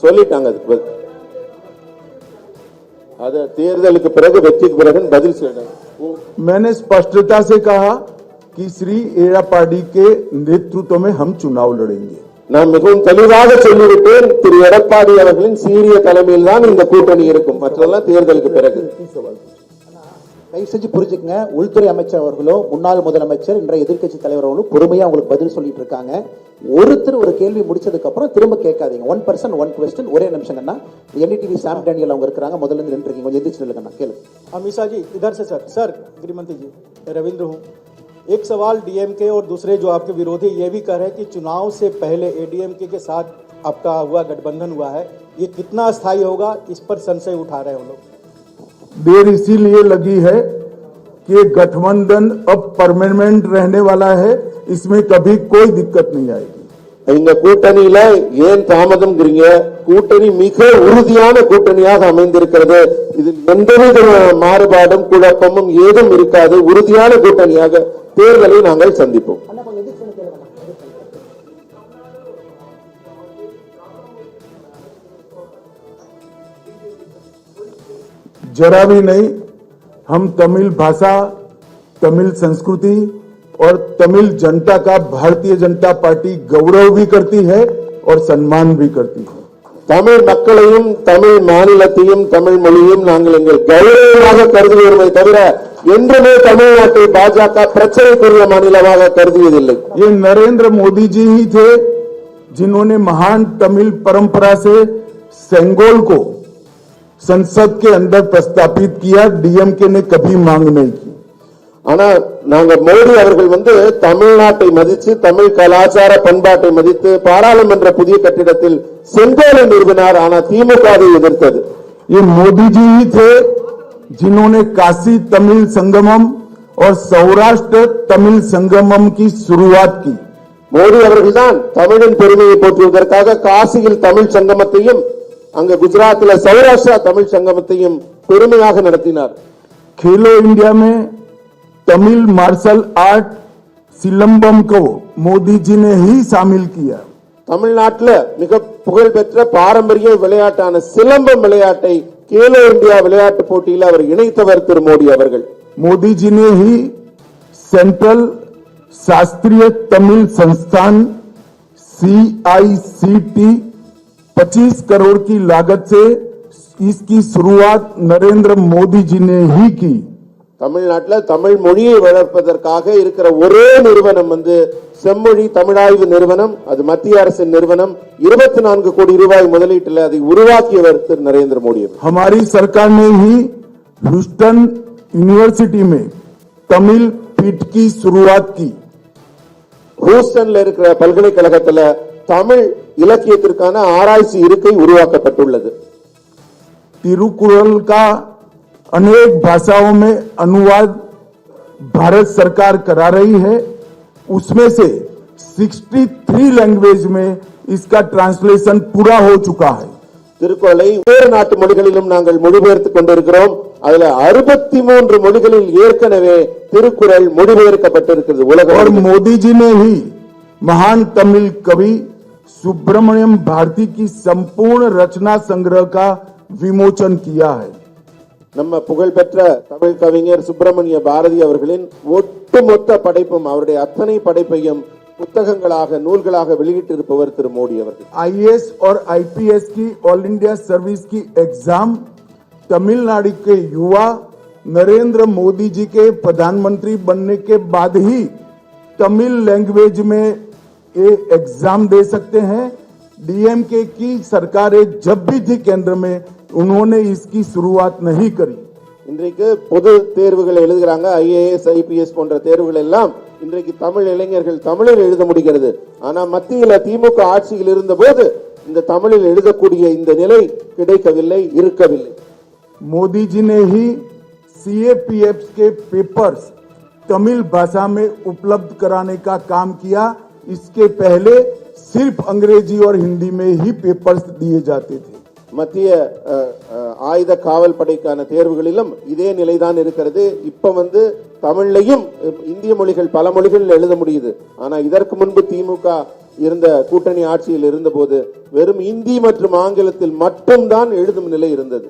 சொல்லிட்டாங்க. அது தேர்தலுக்கு பிறகு வெற்றிக்கு பிறகு பதில் சொல்லிட்டாங்க. मैंने स्पष्टता से कहा कि श्री एड़ापाडी के नेतृत्व में हम चुनाव लड़ेंगे. நான் மிகவும் தெளிவாக சொல்லிவிட்டேன், திரு எடப்பாடி அவர்களின் சீரிய தலைமையில் தான் இந்த கூட்டணி இருக்கும், மற்றெல்லாம் தேர்தலுக்கு பிறகு. தயவு செஞ்சு புரிஞ்சுக்கங்க, உள்துறை அமைச்சர் அவர்களோ முன்னாள் முதலமைச்சர் இன்றைய எதிர்க்கட்சி தலைவர் அவர்களும் பொறுமையா உங்களுக்கு பதில் சொல்லிட்டு இருக்காங்க. ஒருத்தர் ஒரு கேள்வி முடிச்சதுக்கு அப்புறம் திரும்ப கேட்காதீங்க. 1 person 1 question. ஒரே நிமிஷங்கண்ணா, NDTV சாம் டேனியல் அவங்க இருக்காங்க, முதல்ல இருந்து நின்றுருக்கீங்க, கொஞ்சம் எந்திரிச்சு நில்லுங்கண்ணா, கேளு. अमीषा जी इधर से सर गृहमंत्री जी, रविंद्र हूँ। एक सवाल डीएमके और दूसरे जो आपके विरोधी ये भी कह रहे हैं कि चुनाव से पहले एडीएमके के साथ आपका हुआ गठबंधन हुआ है, ये कितना अस्थायी होगा, इस पर संशय उठा रहे हैं वो लोग। देर इसीलिए लगी है कि गठबंधन अब परमानेंट रहने वाला है, इसमें कभी कोई दिक्कत नहीं आएगी. இந்த கூட்டணியில ஏன் தாமதம்ங்கிறீங்க? கூட்டணி மிக உறுதியான கூட்டணியாக அமைந்திருக்கிறது. இதில் எந்தவித மாறுபாடும் குழப்பமும் ஏதும் இருக்காது. உறுதியான கூட்டணியாக தேர்தலை நாங்கள் சந்திப்போம். जरा भी नहीं. हम तमिल भाषा, तमिल संस्कृति और तमिल जनता का भारतीय जनता पार्टी गौरव भी करती है और सम्मान भी करती है. தமிழ் மக்களையும் தமிழ் மாநிலத்தையும் தமிழ் மொழியையும் நாங்கள் எங்கள் கௌரவமாக கருதுகிறோமே தவிர என்றுமே தமிழ்நாட்டை பாஜக பிரச்சனைக்குரிய மாநிலமாக கருதியதில்லை. ये नरेंद्र मोदी जी ही थे जिन्होंने महान तमिल परंपरा से सेंगोल को संसद के अंदर प्रस्तापित किया. डीएमके ने कभी मांग नहीं की. ஆனா நாங்க மோடி அவர்கள் தமிழ்நாட்டை மதித்து தமிழ் கலாச்சார பண்பாட்டை மதித்து பாராளுமன்ற புதிய கட்டிடத்தில் செங்கோலை நிறுவினார். ஆனா திமுகவை எதிர்த்தது. ये मोदी जी ही थे जिन्होंने काशी तमिल संगमम और सौराष्ट्र तमिल संगमम की शुरुआत की. மோடி அவர்கள் தான் தமிழின் பெருமையை போற்றுவதற்காக காசியில் தமிழ் சங்கமத்தையும் அங்க குஜராத்தில் சௌராஷ்டிரா தமிழ் சங்கமத்தையும் பெருமையாக நடத்தினார். खेलो इंडिया में तमिल मार्शल आर्ट सिलंबम को मोदी जी ने ही शामिल किया. தமிழ்நாட்டில் மிக புகழ்பெற்ற பாரம்பரிய விளையாட்டான சிலம்பம் விளையாட்டை கேலோ இந்தியா விளையாட்டு போட்டியில் அவர் இணைத்தவர் திரு மோடி அவர்கள். मोदी जी ने ही सेंट्रल शास्त्रीय तमिल संस्थान CICT 25 करोड़ की लागत से इसकी शुरुआत नरेंद्र मोदी जी ने ही की. தமிழ்நாட்டில் தமிழ் மொழியை வளர்ப்பதற்காக இருக்கிற ஒரே நிறுவனம் செம்மொழி தமிழாய்வு நிறுவனம். அது மத்திய அரசின் நிறுவனம். 24 கோடி ரூபாய் முதலீட்டில் அதை உருவாக்கியவர் திரு நரேந்திர மோடி. हमारी सरकार ने ही ह्यूस्टन यूनिवर्सिटी में तमिल पीठ की शुरुआत की. ஹூஸ்டன்ல இருக்கிற பல்கலைக்கழகத்தில் தமிழ் இலக்கியத்திற்கான ஆராய்ச்சி இருக்கை உருவாக்கப்பட்டுள்ளது. तिरुकुरल का अनेक भाषाओं में अनुवाद भारत सरकार करा रही है. उसमें से 63 लैंग्वेज में इसका ट्रांसलेशन पूरा हो चुका है. திருக்குறளை வேறு நாட்டு மொழிகளிலும் நாங்கள் மொழிபெயர்த்துக் கொண்டிருக்கிறோம். அதுல 63 மொழிகளில் ஏற்கனவே திருக்குறள் மொழிபெயர்க்கப்பட்டிருக்கிறது உலகம். और मोदी जी ने ही महान तमिल कवि सुब्रमण्यम भारती की संपूर्ण रचना संग्रह का विमोचन किया है. நம்ம புகழ்பெற்ற தமிழ் கவிஞர் சுப்பிரமணிய பாரதி அவர்களின் ஒட்டுமொத்த படைப்பும் அவருடைய அத்தனை படைப்பையும் புத்தகங்களாக நூல்களாக வெளியிட்டிருப்பவர் திரு மோடி அவர்கள். IAS और IPS की ऑल इंडिया सर्विस की एग्जाम तमिलनाडु के युवा नरेंद्र मोदी जी के प्रधानमंत्री बनने के बाद ही तमिल लैंग्वेज में ये एग्जाम दे सकते हैं. डीएमके की सरकार जब भी थी केंद्र में उन्होंने इसकी शुरुआत नहीं करी. இன்றைக்கு பொது தேர்வுகள் எழுதுகிறாங்க. IAS IPS போன்ற தேர்வுகள் எல்லாம் இன்றைக்கு தமிழ் இளைஞர்கள் தமிழில் எழுத முடிகிறது. ஆனா மத்தியில் திமுக ஆட்சியில் இருந்த போது இந்த தமிழில் எழுதக்கூடிய இந்த நிலை கிடைக்கவில்லை, இருக்கவில்லை. मोदी जी ने ही CAPF के पेपर्स तमिल भाषा में उपलब्ध कराने का काम किया. इसके पहले सिर्फ अंग्रेजी और हिंदी में ही पेपर्स दिए जाते थे. மத்திய ஆயுத காவல் படைக்கான தேர்வுகளிலும் இதே நிலைதான் இருக்கிறது. இப்ப தமிழ்லையும் இந்திய மொழிகள் பல மொழிகளில் எழுத முடியுது. ஆனா இதற்கு முன்பு திமுக இருந்த கூட்டணி ஆட்சியில் இருந்தபோது வெறும் இந்தி மற்றும் ஆங்கிலத்தில் மட்டும்தான் எழுதும் நிலை இருந்தது.